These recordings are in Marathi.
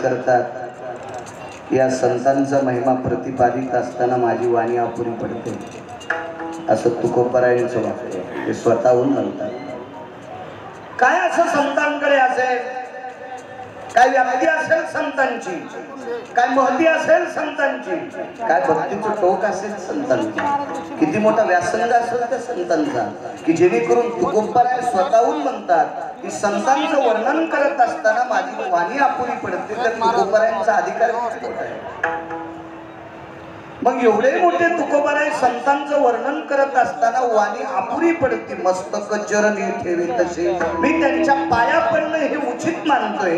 करतात, या संतांचा महिमा प्रतिपादित असताना माझी वाणी अपुरी पडते असं तुकोबरायांचं वाक्य ते स्वतःहून म्हणतात. काय असं संतांकडे असेल, काय व्याप्ती असेल संतांची, काय महती असेल संतांची, काय भक्तीचं टोक असेल संतांची, किती मोठा व्यासंग असेल त्या संतांचा, की जेणेकरून तुकोबराय स्वतःहून म्हणतात की संतांचं वर्णन करत असताना माझी वाणी अपुरी पडते. तर तुकोबरायांचा अधिकार कुठे आहे? मग एवढे मोठे तुकोबराय संतांचं वर्णन करत असताना वाणी अपुरी पडते. मस्तक चरणी ठेवे तसे मी त्यांच्या पाया पडणं हे उचित मानतोय.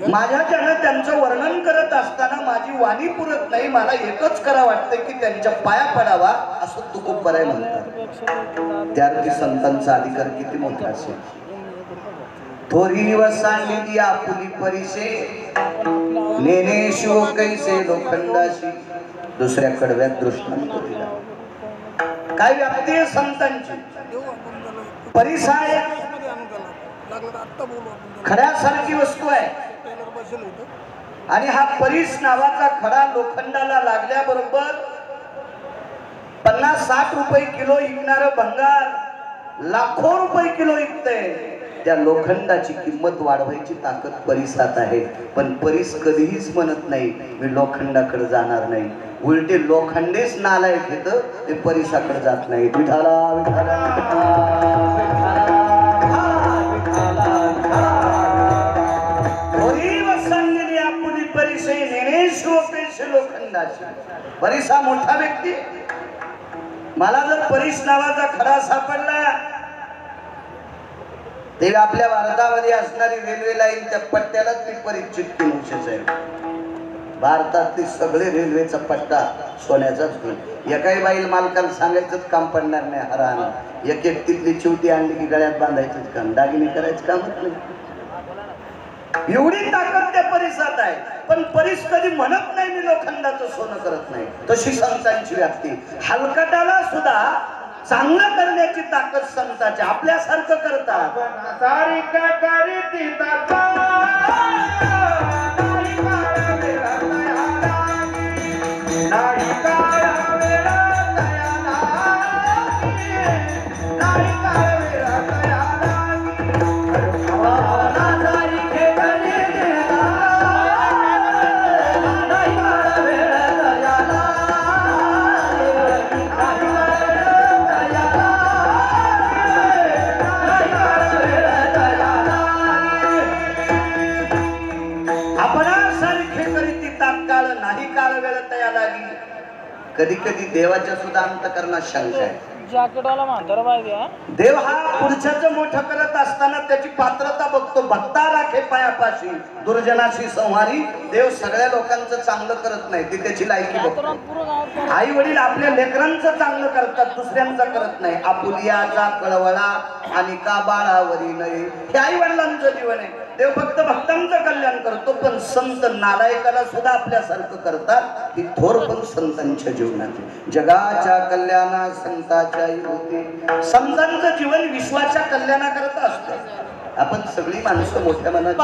माझ्याच्यानं त्यांचं वर्णन करत असताना माझी वाणी पुरत नाही. मला एकच करा वाटतंय की त्यांच्या पाया पडावा असं तुकोबराय म्हणतात. त्यार्थी संतांचा अधिकार किती मोठा असेल. थोरी वसांडी आपुली परिसे नेने शिव कैसे लोखंडाशी दुसऱ्या कडव्यात दृष्टांत दिला. काय व्याप्ती आहे संतांची. परिस आहे खड्यासारखी वस्तू आहे आणि हा परिस नावाचा खडा लोखंडाला लागल्याबरोबर 50-60 रुपये किलो विकणारं भंगार लाखो रुपये किलो विकतंय. त्या लोखंडाची किंमत वाढवायची ताकद परिसात आहे. पण परिस कधीच म्हणत नाही मी लोखंडाकडे जाणार नाही. उलटे लोखंडेच नालायक येतं ते परिसाकडे जात नाही. विठाला विठाला लोखंडाची. परिसा मोठा व्यक्ती. मला जर परिस नावाचा खडा सापडला ते आपल्या भारतामध्ये असणारी रेल्वे लाईन त्या पट्ट्यालाच मी परिचित केलं आहे. भारतातली सगळे रेल्वेचा पट्टा सोन्याचाच होईल. एकाही बाईल मालकाला सांगायचंच काम पडणार नाही. हरान एक एक तिथली चिवटी आणली की गळ्यात बांधायचंच काम, दागिने करायचं कामच नाही. एवढी ताकद त्या परिसात आहे. पण परिस कधी म्हणत नाही मी लोखंडाचं सोनं करत नाही. तशी संतांची व्याप्ती. हलकटाला सुद्धा चांगलं करण्याची ताकद संतांची. आपल्यासारखं करतात कधी कधी देवाच्या सुद्धा अंतकरणात शंका आहे. देव हा पुढच्याच मोठं करत असताना त्याची पात्रता बघतो. भक्ता राखे पायापाशी दुर्जनाशी संहारी. देव सगळ्या लोकांचं चांगलं करत नाही, ती त्याची लायकी बघतो. आई वडील आपल्या लेकरांचं चांगलं करतात, दुसऱ्यांचं करत नाही. आपुलियाचा कळवळा आणि का बाळावरी नाही हे आई वडिलांचं जीवन आहे. देव फक्त भक्तांचं कल्याण करतो. पण संत नालायकाला सुद्धा आपल्यासारखं करतात. ही थोर पण संतांच्या जीवनात. जगाच्या कल्याणा संताच्या होते. संतांचं जीवन विश्वाच्या कल्याणाकरता असतं. आपण सगळी माणसं मोठ्या मनाची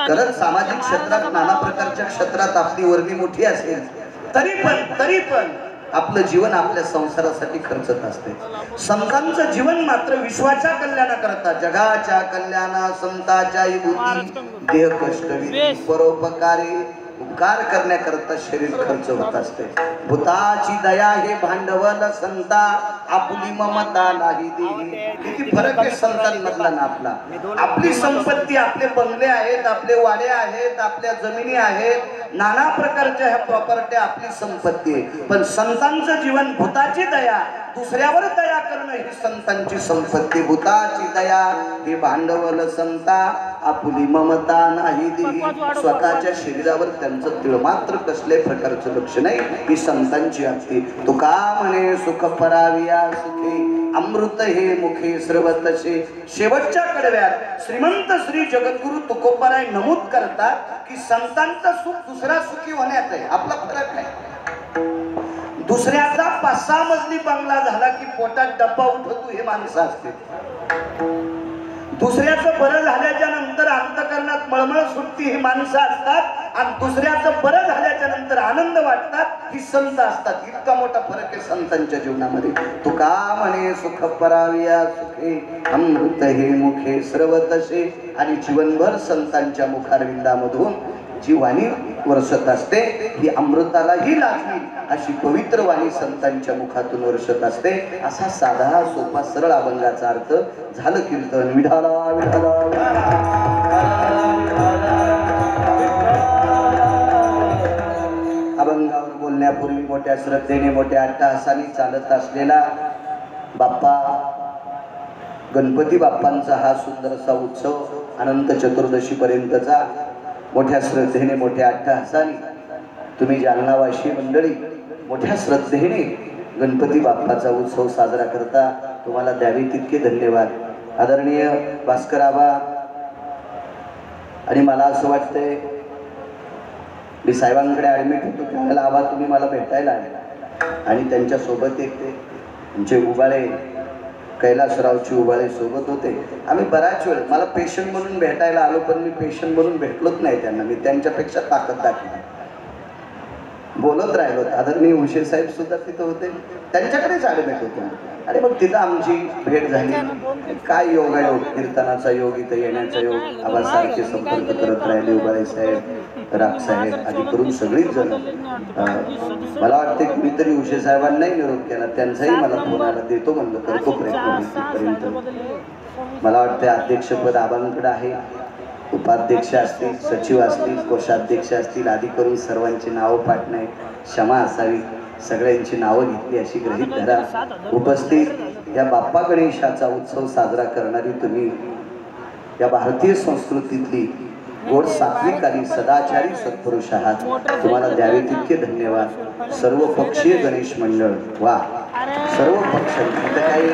खरंच सामाजिक क्षेत्रात नाना प्रकारच्या क्षेत्रात आपली वर्णी मोठी असेल तरी पण आपलं जीवन आपल्या संसारासाठी खर्चत असते. संतांचं जीवन मात्र विश्वाच्या कल्याणाकरता. जगाच्या कल्याणा संताच्या भूती देह कष्ट परोपकारी उपकार करण्याकरता शरीर खर्च होत असते. भूताची दया हे भांडवल संता आपली ममता नाही देही. किती फरक आहे संतांमधला ना आपला. आपली संपत्ती, आपले बंगले आहेत, आपले वाडे आहेत, आपल्या जमिनी आहेत, नाना प्रकारच्या ह्या प्रॉपर्ट्या आपली संपत्ती आहे. पण संतांचं जीवन भूताची दया, दुसऱ्यावर दया करणं ही संतांची संपत्ती. भूताची दया हे भांडवल संता आपली ममता नाही देही. स्वतःच्या शरीरावर त्यांचं तिळ मात्र कसले प्रकारचं लक्ष नाही. ही संतांची असते. तुका म्हणे सुख पराविया सुखे अमृत हे मुखे सर्वतसे. शेवटच्या कडव्यात श्रीमंत श्री जगद्गुरु तुकोबराय नमूद करतात की संतांचं सुख दुसरा सुखी होण्यात आहे. आपला फरक आहे. दुसऱ्याचा 5-6 मजली बंगला झाला की पोटात डब्बा उठवतो हे माणसं असते. दुसऱ्याचं बरं झाल्याच्या नंतर अंतकरणात मळमळ सुटती ही माणसं असतात आणि दुसऱ्याचं बरं झाल्याच्या नंतर आनंद वाटतात ही संत असतात. इतका मोठा फरक आहे संतांच्या जीवनामध्ये. तुका म्हणे सुख पराविया सुखे अमृत हे मुखे सर्व तसे. आणि जीवनभर संतांच्या मुखारविंदामधून जी वाणी वर्षत असते ही अमृतालाही लागली अशी पवित्र वाणी संतांच्या मुखातून वर्षत असते. असा साधा सोपा सरळ अभंगाचा अर्थ झालं कीर्तन. विठाला विठाला अभंगावर बोलण्यापूर्वी मोठ्या श्रद्धेने मोठ्या अट्टहासाने चालत असलेला बाप्पा गणपती बाप्पांचा हा सुंदरसा उत्सव अनंत चतुर्दशी पर्यंतचा मोठ्या श्रद्धेने मोठ्या अट्टहासाने तुम्ही जालनावासी मंडळी मोठ्या श्रद्धेने गणपती बाप्पाचा उत्सव साजरा करता. तुम्हाला द्यावे तितके धन्यवाद. आदरणीय भास्कर आबा आणि मला असं वाटतंय मी साहेबांकडे ॲडमिट होतो त्यावेळेला आबा तुम्ही मला भेटायला आले आणि त्यांच्यासोबत एक ते तुमचे उबाळे कैलासरावची उबाळे सोबत होते. आम्ही बराच वेळ मला पेशंट म्हणून भेटायला आलो पण मी पेशंट म्हणून भेटलोच नाही त्यांना. मी त्यांच्यापेक्षा ताकद दाखवली बोलत राहिलो. आदरणीय उशे साहेब सुद्धा तिथं होते त्यांच्याकडेच ॲडमिट होतो आणि मग तिथं आमची भेट झाली. काय योगायोग कीर्तनाचा योग इथं येण्याचा योग आबासारखे संपर्क करत राहिले उबाळे साहेब राग साहेब आधी करून सगळीच जण. मला वाटते की मी तरी उशे साहेबांनाही निरोप केला त्यांचाही मला फोन आला देतो म्हणलं करतो प्रयत्न तिथपर्यंत. मला वाटते अध्यक्षपद आबांकडे आहे. उपाध्यक्ष असतील सचिव असतील कोषाध्यक्ष असतील आदी करून सर्वांची नावं पाठ नाही क्षमा असावी. सगळ्यांची नावं घेतली अशी गृहीत धरा. उपस्थित या बाप्पा गणेशाचा उत्सव साजरा करणारी तुम्ही या भारतीय संस्कृतीतली गोड सात्विक आणि सदाचारी सत्पुरुष आहात. तुम्हाला द्यावे तितके धन्यवाद. सर्व पक्षीय गणेश मंडळ वा सर्व पक्षांची काही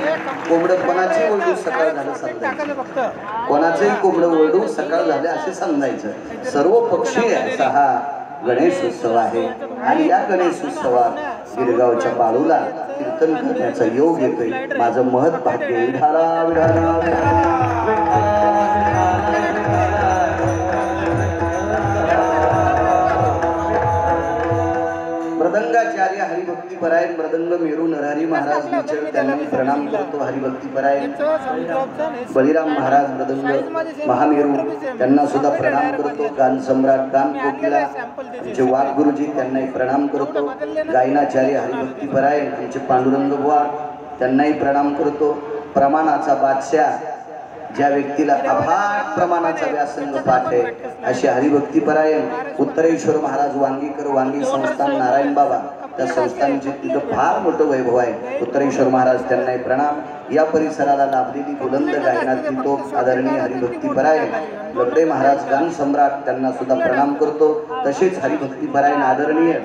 कोंबडं कोणाचे ओरडू सकाळ झालं समजायचं कोणाचंही कोंबडं ओरडू सकाळ झाले असे समजायचं. सर्व पक्षीय असा हा गणेश उत्सव आहे आणि या गणेश उत्सवात गिरगावच्या बाळूला कीर्तन करण्याचा योग येतोय. माझं महत् भाग्य. विठाला विठाला मृदंगाचार्य हरिभक्तीपरायण मृदंग मेरू नरहरी महाराज निचळ त्यांनी प्रणाम करतो. हरिभक्तीपरायण बळीराम महाराज मृदंग महामेरू त्यांना सुद्धा प्रणाम करतो. गान सम्राट गान कोकिला आमचे वाघ गुरुजी त्यांनाही प्रणाम करतो. गायनाचार्य हरिभक्तीपरायण आमचे पांडुरंग बुवा त्यांनाही प्रणाम करतो. प्रमाणाचा बादशाह ज्या व्यक्तीला अफाट प्रमाणाचा व्यासंग पाठ आहे असे हरिभक्तीपरायण उत्तरेश्वर महाराज वांगीकर वांगी संस्थान नारायण बाबा त्या संस्थानचे तिथं फार मोठं वैभव आहे. उत्तरेश्वर महाराज त्यांनाही प्रणाम. या परिसराला लाभलेली बुलंद गायनातली तो आदरणीय हरिभक्तीपरायण लकडे महाराज गान सम्राट त्यांना सुद्धा प्रणाम करतो. तसेच हरिभक्तीपरायण आदरणीय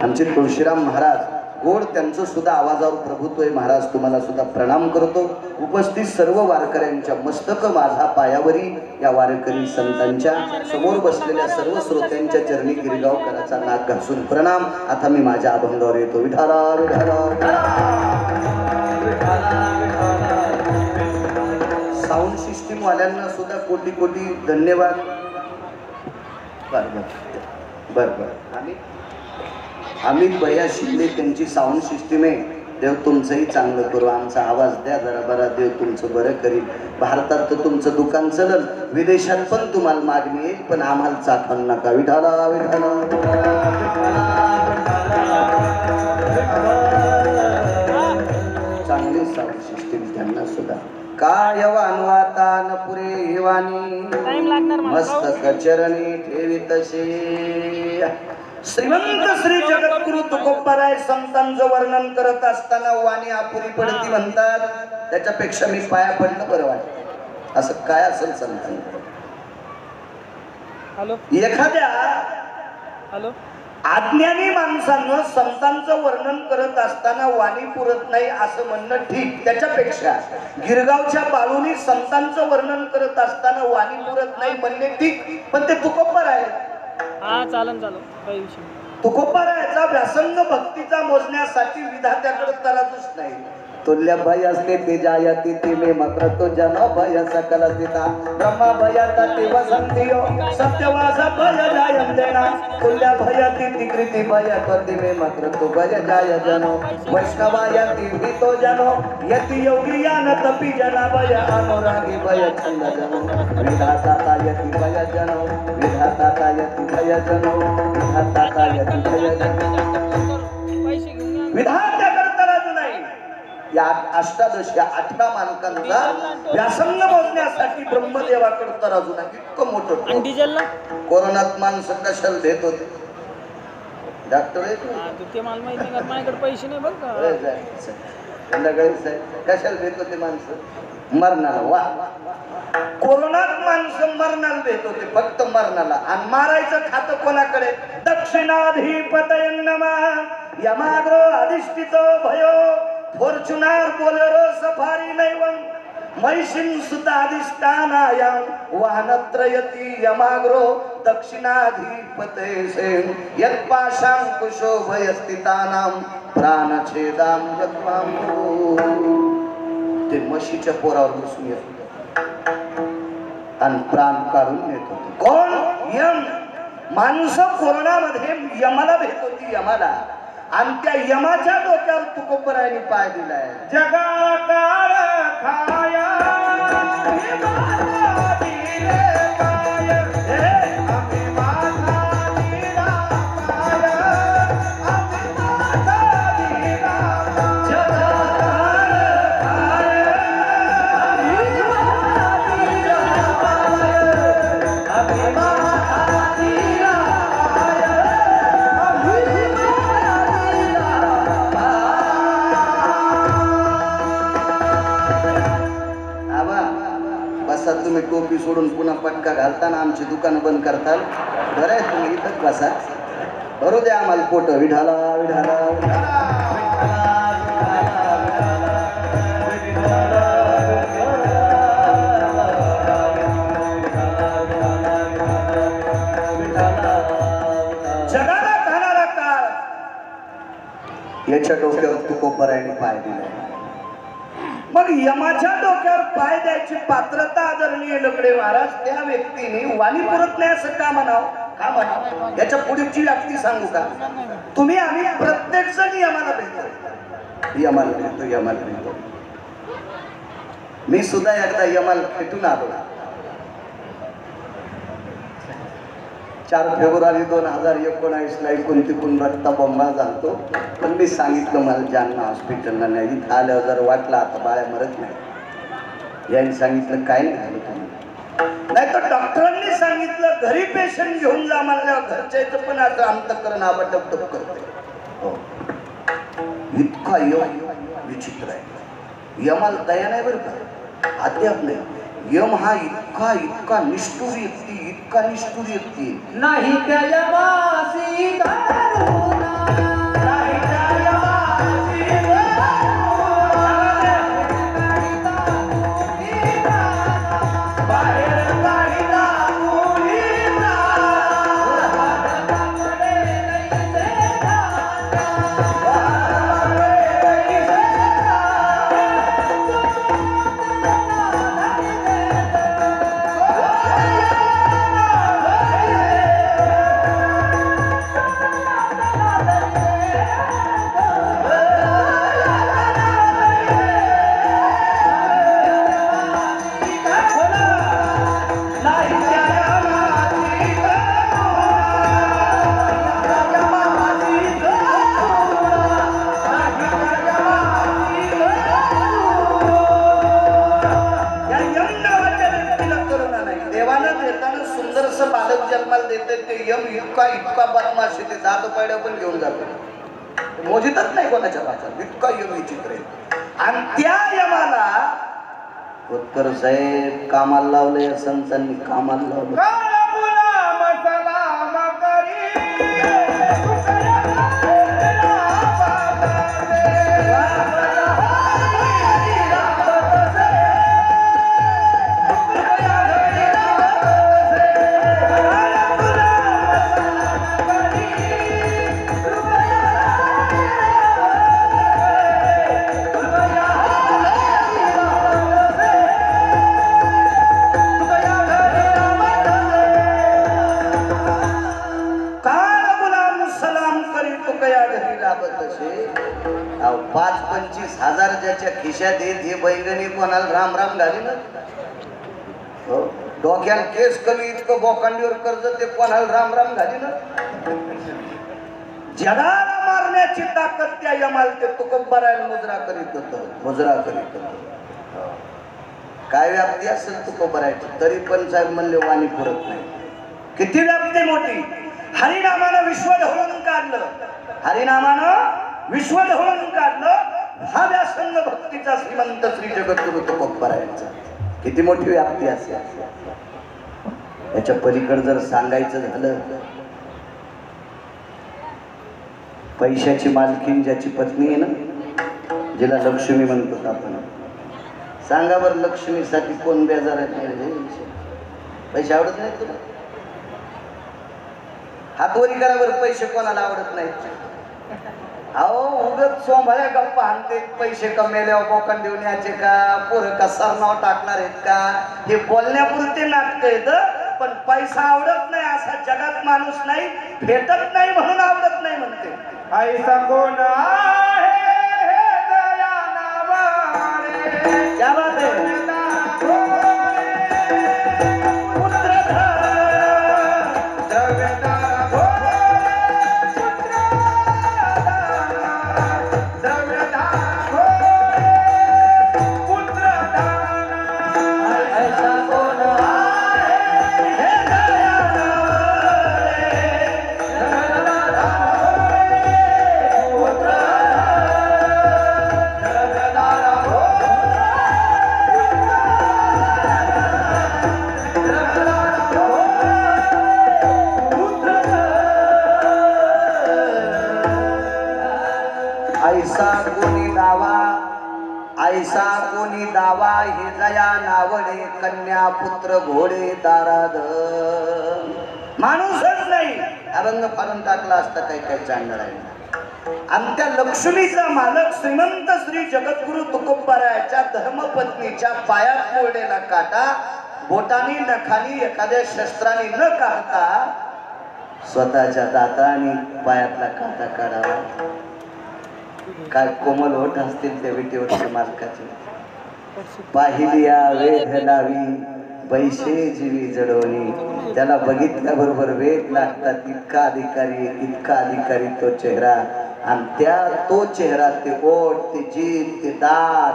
आमचे तुळशीराम महाराज गोड त्यांचं सुद्धा आवाजावर प्रभुत्व आहे. महाराज तुम्हाला सुद्धा प्रणाम करतो. उपस्थित सर्व वारकऱ्यांच्या मस्तक माझा पायावरी या वारकरी संतांच्या समोर बसलेल्या सर्व श्रोत्यांच्या चरणी गिरगावकराचा नाक घासून प्रणाम. आता मी माझ्या अभंगावर येतो. विठाला विठाला साऊंड सिस्टीम वाल्यांना सुद्धा कोटी कोटी धन्यवाद. बर आणि अमित भैया शिंदे त्यांची साऊंड सिस्टीम आहे. देव तुमचंही चांगलं करू. आमचा आवाज द्या जरा बरा. देव तुमचं बरं करील. भारतात तर तुमचं दुकान चलल विदेशात पण तुम्हाला मागणी येईल पण आम्हाला चाखण नका. विठाला विठाला चांगली साऊंड सिस्टीम त्यांना सुद्धा. काय वानवाता न पुरे हेवानी मस्तक चरणी ठेवी तसे. श्रीमंत श्री जगद्गुरु तुकोबाराय संतांचं वर्णन करत असताना वाणी अपुरी पडती म्हणतात. त्याच्यापेक्षा मी पाया पडलं बरं वाटतं. असं काय असेल संतांचं. एखाद्या अज्ञानी माणसानं संतांचं वर्णन करत असताना वाणी पुरत नाही असं म्हणणं ठीक. त्याच्यापेक्षा गिरगावच्या बाळूनी संतांचं वर्णन करत असताना वाणी पुरत नाही म्हणणे ठीक. पण ते तुकोबाराय चालन तुकोबारायाचा व्यासंग भक्तीचा मोजण्यासाठी विधात्याकडे तराजूच नाही. तुल्य भय असते ते जायती ते मे मात्र तो जन भय सकल स्थिता ब्रह्मा भयाता ते वसंतियो सत्यवास भय जायम देना तुल्य भयती तिकृती भय करते मे मात्र तो भय जाय जनो वैष्णवायती भीतो जनो यति योगी यान तपी जना भय अनुरागी भय छंद जनो विधाता यति भय जनो विधाता यति भय जनो विधाता यति भय जनो विधाता करता राजू नाही या अष्टादश या 8 मानकांचा व्यासंग मोजण्यासाठी ब्रह्मदेवाकडे तराजू नाही इतकं मोठं कोरोनात माणसं कशाला देत होते डॉक्टर ते मला माहिती नाही माझ्याकडे पैसे नाही बघ कशाला देत होते माणसं मरणाला वा कोरोनात माणसं मरणाला देत होते फक्त मरणाला आणि मारायचं खातं कोणाकडे दक्षिणाधिपतय नमः यमाग्रो अधिष्ठितो भयो फॉर्च्युनर बोलेरो सफारी नैवं महिषीं सुताधिष्ठानायां वाहनत्रयती यमाग्रो दक्षिणाधिपतये सेन यत्पाशां कुशो भयस्थितानां प्राणछेदां यत्वामो ते म्हशीच्या पोरावर बसून येत आणि प्राण काढून नेत होते कोण यम माणसं कोरोनामध्ये यमाला भेट होती यमाला आणि त्या यमाच्या डोक्यावर तुकोबरायांनी पाय दिलाय जगाकार खाया तुम्ही टोपी सोडून पुन्हा पटका घालताना आमची दुकान बंद करताल बरं आहे तुम्ही इथंच बसा भरू द्या आम्हाला पोट विढाला विढाला जगाला खाणारा काळ याच्या डोक्यावर तुकोबरायांनी पाय दिलाय मग यमाच्या डोक्यावर पाय द्यायची पात्रता आदरणीय लकडे महाराज त्या व्यक्तीने वाणी पुरत नाही असं का म्हणावं का म्हणावं याच्या पुढची व्याप्ती सांगू का तुम्ही आम्ही प्रत्येक जण यमाला भेटतो यमाला भेटतो मी सुद्धा एकदा यमाला भेटून आलो 4 फेब्रुवारी 2019 ला एकूण तिकून रक्ता बॉम्बा झालतो पण मी सांगितलं मला जालना हॉस्पिटलला नाही इथं आल्यावर जर वाटलं आता बाळ्या मरत नाही यांनी सांगितलं काय नाही झालं तुम्ही नाही तर डॉक्टरांनी सांगितलं घरी पेशंट घेऊन जा म्हणल्यावर घरच्याचं पण असं अंतःकरण आबटप करते हो इतका यम विचित्र आहे यमाला दया नाही बरं का अद्याप नाही यम हा इतका निष्ठुर व्यक्ती नाही त्या यमासी करुणा नाही त्या यमासी बाहेर काढिला जन्माला देते ते यम इतका बदमाशी ते जातो पाड्या पण घेऊन जातो मोजितच नाही कोणाच्या पाच्यात इतका यम विचित्र आहे आणि त्या यमाला उत्तर साहेब कामाला लावले संतांनी कामाला लावलं तसे 5-25 हजार ज्याच्या खिशात येत हे बैगणी कोणाला राम राम घाली ना हो डोक्याला केस कमी इतकं बोकांडीवर कर्ज ते कोणाला राम राम घाली ना जगाला मारण्याची ताकद त्या यमाल ते तुकोबरायला मुजरा करीत होत काय व्याप्ती असेल तुकोबरायची तरी पण साहेब म्हणले वाणी पुरत नाही किती व्याप्ती मोठी हरिनामानं विश्व ढवळून काढलं हा व्यासंग भक्तीचा श्रीमंत श्री जगद्गुरु तुकोबरायांचा किती मोठी व्याप्ती असेल याच्या पलीकडे जर सांगायचं झालं पैशाची मालकीन ज्याची पत्नी आहे ना जिला लक्ष्मी म्हणतो आपण सांगा बरं लक्ष्मीसाठी कोण बेजार आहे पैसे आवडत नाही तुला हातवरी करा बरं पैसे कोणाला आवडत नाहीत अहो उगत सोंभाळ्या गप्पा आणते पैसे कमेल्यावर बोकन देऊन यायचे का पोरं का सरनाव टाकणार आहेत का हे बोलण्यापुरते नाटक येत पण पैसा आवडत नाही असा जगात माणूस नाही भेटत नाही म्हणून आवडत नाही म्हणते ऐसा कोण आहे दया नावाने क्या बात है ऐसा कोणी दावा हे जया नावडे कन्या पुत्र घोडे दाराद माणूसच नाही अरंग फाडून टाकला असता काही काही चांगलं आहे आणि त्या लक्ष्मीचा मालक श्रीमंत श्री जगद्गुरु तुकोबरायाच्या धर्मपत्नीच्या पायात मोडलेला काटा बोटानी नखानी एखाद्या शस्त्राने न काढता स्वतःच्या दाताने पायातला काटा काढावा काय कोमल होत असतील त्या विटेवरच्या मालकाचे पाहिलिया वेध लावी पैसे जीवी जडवणी त्याला बघितल्याबरोबर वेद लागतात इतका अधिकारी तो चेहरा आणि तो चेहरा ते ओठ ते जीभ ते दात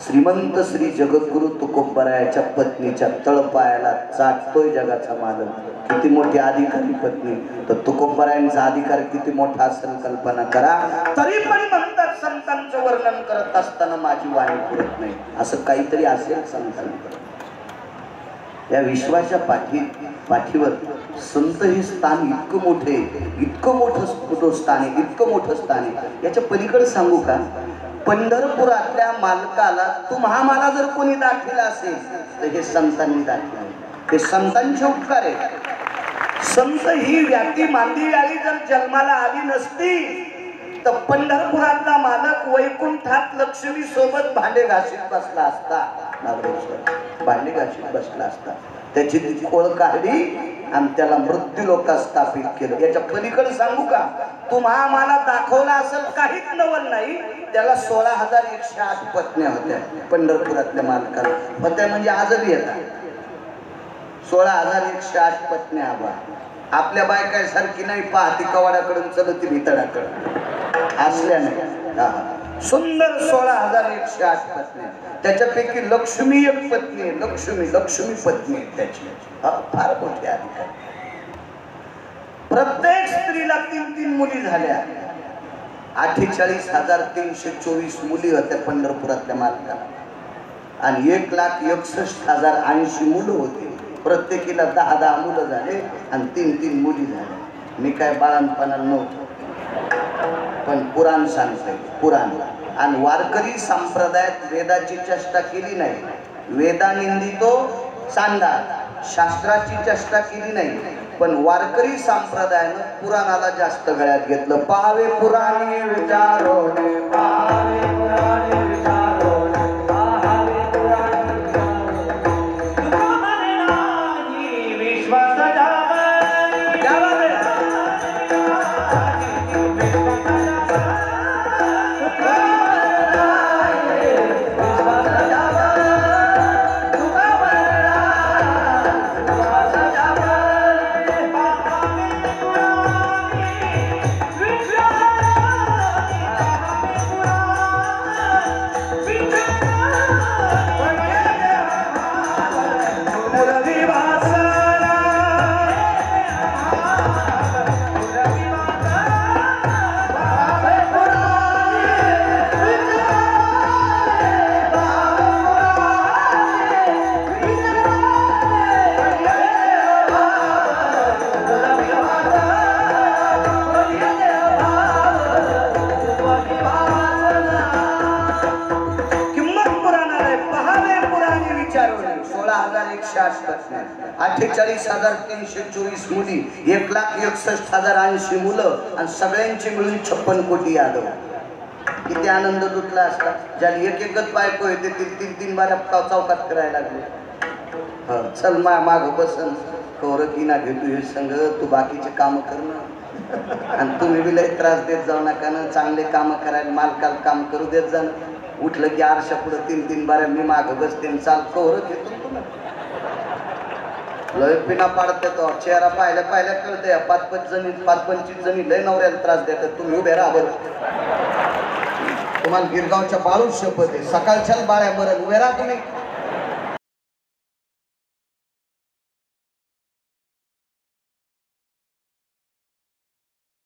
श्रीमंत श्री जगद्गुरु तुकोबरायाच्या पत्नीच्या तळपायाला चाटतोय जगाचा मालक किती मोठी अधिकारी पत्नी तर तुकोबरायांचा अधिकार किती मोठा असेल कल्पना करा तरी पण म्हणतात संतांचं वर्णन करत असताना माझी वाणी पुरत नाही असं काहीतरी असेल संतांकडे या विश्वाच्या पाठीवर संत हे स्थान इतकं मोठं स्थान आहे याच्या पलीकडे सांगू का पंढरपुरातल्या मालकाला तुम्हाला जर कोणी दाखविला असेल तर हे संतांनी दाखविले हे संतांचे उपकार आहेत संत ही व्याती मांदियाळी जर जन्माला आली नसती तर पंढरपुरातला मालक वैकुंठात लक्ष्मी सोबत भांडे घाशीत बसला असता त्याची ती खोळ काढली आणि त्याला मृत्यू लोकात स्थापित केलं याच्या पलीकडे सांगू का तुम्हाला दाखवला असेल काहीच नवल नाही त्याला 16,108 पत्न्या होत्या पंढरपुरातल्या मालकाला होत्या म्हणजे आजही येतात 16,108 पत्न्या आपल्या बायकासारखी नाही पाहती कवाडाकडून चलती भितडाकडे असल्या नाही सुंदर 16,108 पत्नी त्याच्यापैकी लक्ष्मी एक पत्नी आहे लक्ष्मी पत्नी आहे त्याची फार मोठी अधिकारी प्रत्येक स्त्रीला 3 मुली झाल्या 48,324 मुली होत्या पंढरपुरातल्या मालकाला आणि 1,61,080 मुलं होती प्रत्येकीला 10 मुलं झाले आणि 3 मुली झाल्या मी काय बाळणपणाला नव्हतो पण पुराण सांगतंय पुराण आणि वारकरी संप्रदायात वेदाची चेष्टा केली नाही वेदानिंदी तो सांडा शास्त्राची चेष्टा केली नाही पण वारकरी संप्रदायानं पुराणाला जास्त गळ्यात घेतलं पाहावे पुराणे विचारो पाहावे पुराणे विचारो विश्वास 48,324 मुली, 1,61,080 मुलं आणि सगळ्यांची मिळून 56 कोटी यादव. किती आनंद लुटला असता. ज्याला एक एकच बायको येते तीन तीन बाऱ्या चौकात करायला लागले. चल माग बसन कौर की ना घेतो हे संग, तू बाकीचे काम करणं आणि तुम्ही बी लय त्रास देत जाऊ नका ना. चांगले काम करायला मालकाला काम करू देत जा. उठलं की आरशा पुढे तीन बाऱ्या मी माग बसते चाल कौर घेतो तुला. लय पिना पाडते तो चेहरा पाहिल्या कळते. 5-25 जणी लय नवऱ्याला त्रास देतात. तुम्ही उभे राहा बरं. तुम्हाला गिरगावच्या बाळूच शपथ आहे, सकाळच्याच बाळ्या मरण उभे राहा तुम्ही.